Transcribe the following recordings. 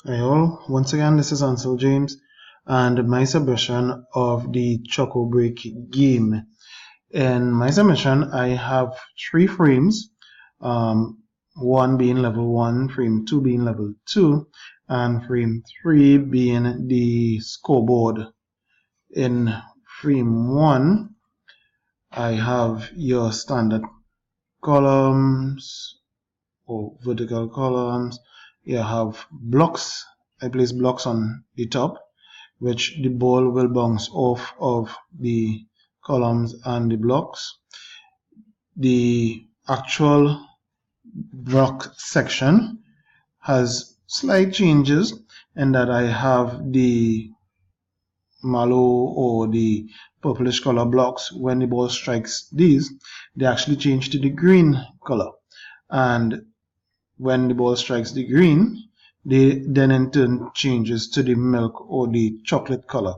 Hi all, once again this is Ansil James and my submission of the ChocoBreak game. In my submission I have 3 frames, one being level 1, frame 2 being level 2, and frame 3 being the scoreboard. In frame 1 I have your standard columns or vertical columns. You have blocks. I place blocks on the top, which the ball will bounce off of the columns and the blocks. The actual block section has slight changes in that I have the mallow or the purplish color blocks. When the ball strikes these, they actually change to the green color, and when the ball strikes the green, they then in turn changes to the milk or the chocolate color.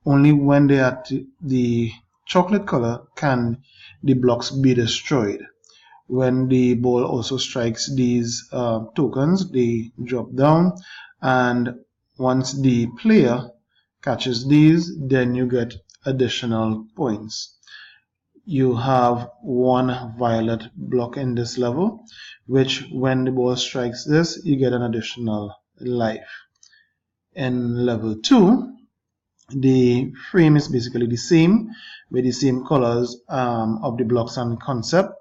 Only when they are the chocolate color can the blocks be destroyed. When the ball also strikes these tokens, they drop down, and once the player catches these, then you get additional points. You have one violet block in this level, which when the ball strikes this, you get an additional life. In level 2, the frame is basically the same, with the same colors of the blocks and concept.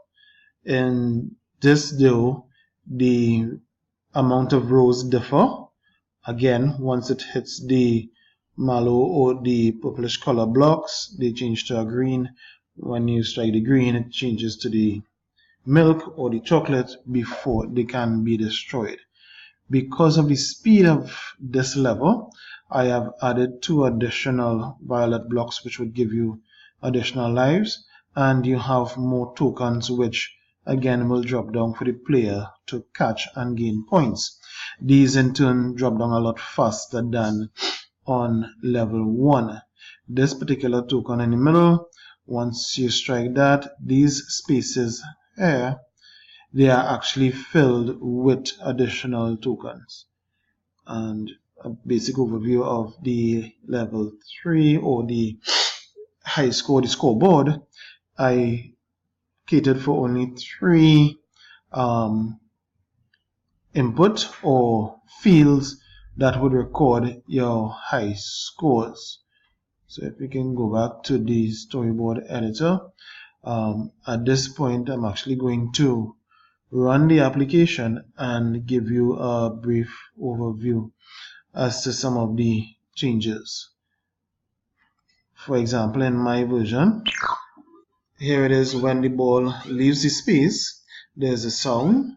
In this though, the amount of rows differ. Again, once it hits the mallow or the purplish color blocks, they change to a green. When you strike the green, it changes to the milk or the chocolate before they can be destroyed. Because of the speed of this level, I have added 2 additional violet blocks, which would give you additional lives, and you have more tokens, which again will drop down for the player to catch and gain points. These in turn drop down a lot faster than on level 1. This particular token in the middle, once you strike that, these spaces here, they are actually filled with additional tokens. And a basic overview of the level 3 or the high score, the scoreboard, I catered for only 3 input or fields that would record your high scores. So if we can go back to the storyboard editor, at this point I'm actually going to run the application and give you a brief overview as to some of the changes. For example, in my version, here it is when the ball leaves the space, there's a sound.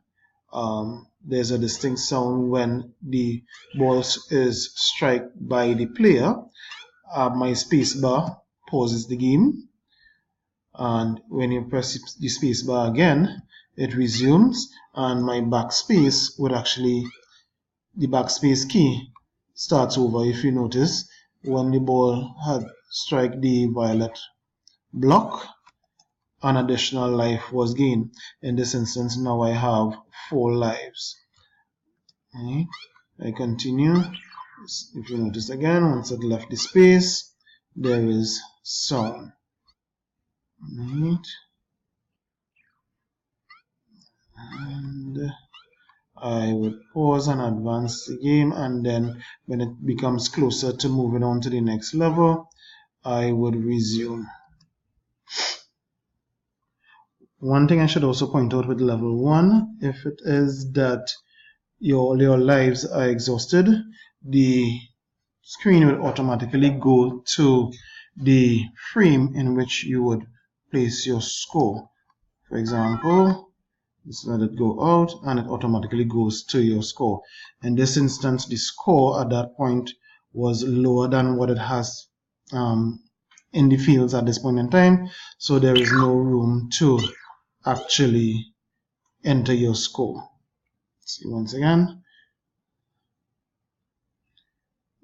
There's a distinct sound when the ball is struck by the player. My space bar pauses the game, and when you press the space bar again, it resumes, and my backspace would actually, the backspace key starts over. If you notice, when the ball had struck the violet block, an additional life was gained. In this instance, now I have 4 lives. Okay. I continue. If you notice again, once I left the space, there is sound. Right. And I would pause and advance the game, and then when it becomes closer to moving on to the next level, I would resume. One thing I should also point out with level 1, if it is that your lives are exhausted, the screen will automatically go to the frame in which you would place your score. For example, just let it go out and it automatically goes to your score. In this instance, the score at that point was lower than what it has in the fields at this point in time, so there is no room to actually enter your score. See once again,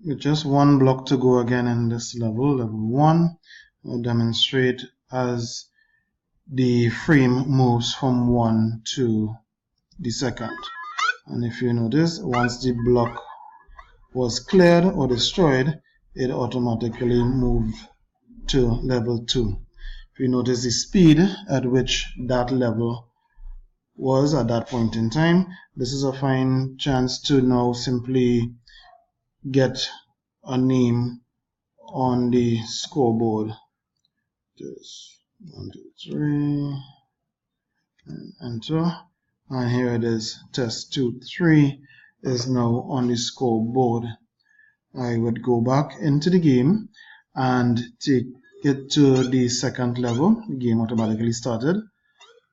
with just 1 block to go again in this level, level 1, I'll demonstrate as the frame moves from 1 to the second. And if you notice, once the block was cleared or destroyed, it automatically moved to level 2. If you notice the speed at which that level was at that point in time, this is a fine chance to now simply get a name on the scoreboard. Just 1, 2, 3, and enter. And here it is, test 2, 3 is now on the scoreboard. I would go back into the game and take it to the second level. The game automatically started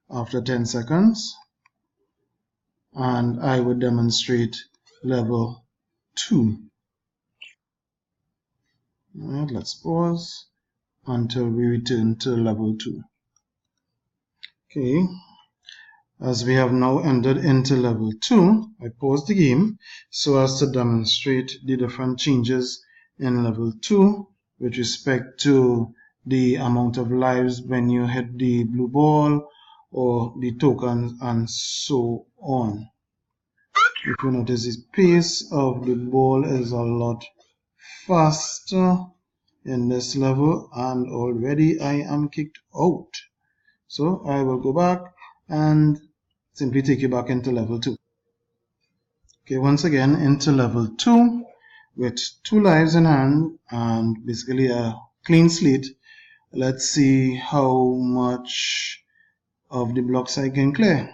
after 10 seconds. And I would demonstrate level 2. Alright, let's pause until we return to level 2. Okay, as we have now entered into level 2, I pause the game so as to demonstrate the different changes in level 2 with respect to the amount of lives when you hit the blue ball or the tokens and so on. If you notice, the pace of the ball is a lot faster in this level, and already I am kicked out. So I will go back and simply take you back into level 2. Okay, once again into level 2 with 2 lives in hand and basically a clean slate. Let's see how much of the blocks I can clear.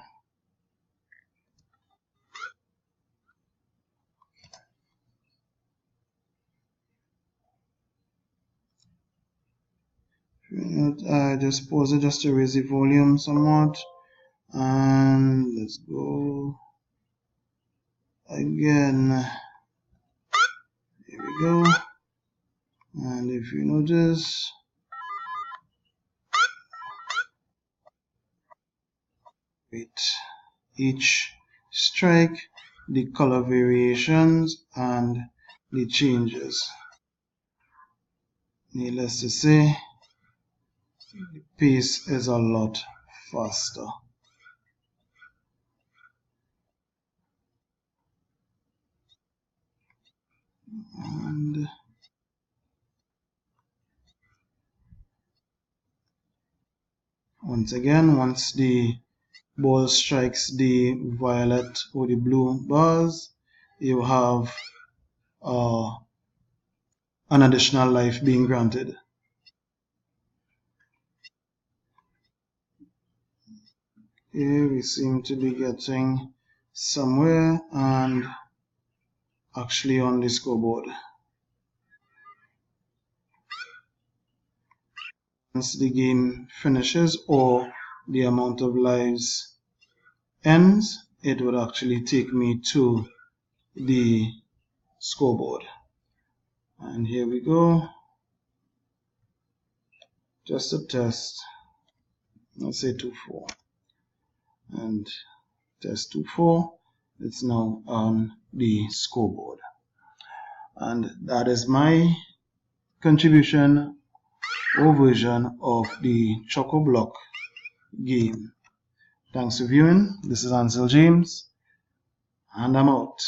I just pause it just to raise the volume somewhat, and let's go again. Here we go. And if you notice, with each strike, the color variations and the changes. Needless to say, the pace is a lot faster. And once again, once the ball strikes the violet or the blue bars, you have an additional life being granted. Here we seem to be getting somewhere and actually on the scoreboard. Once the game finishes or the amount of lives ends, it would actually take me to the scoreboard. And here we go. Just a test. Let's say 2-4. And test 2-4. It's now on the scoreboard. And that is my contribution or version of the ChocoBreak game. Thanks for viewing. This is Ansil James, and I'm out.